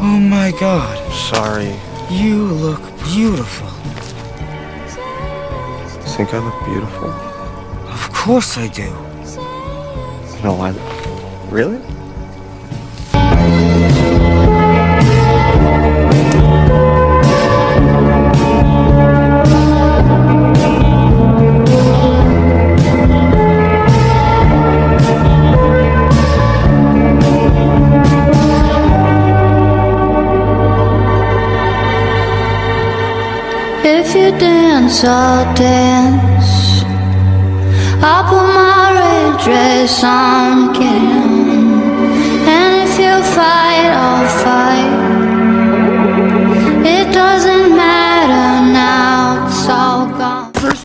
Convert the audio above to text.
Oh my God. Sorry. You look beautiful. Think I look beautiful? Of course I do. No, I... Really? If you dance, I'll dance. I'll put my red dress on again. And if you fight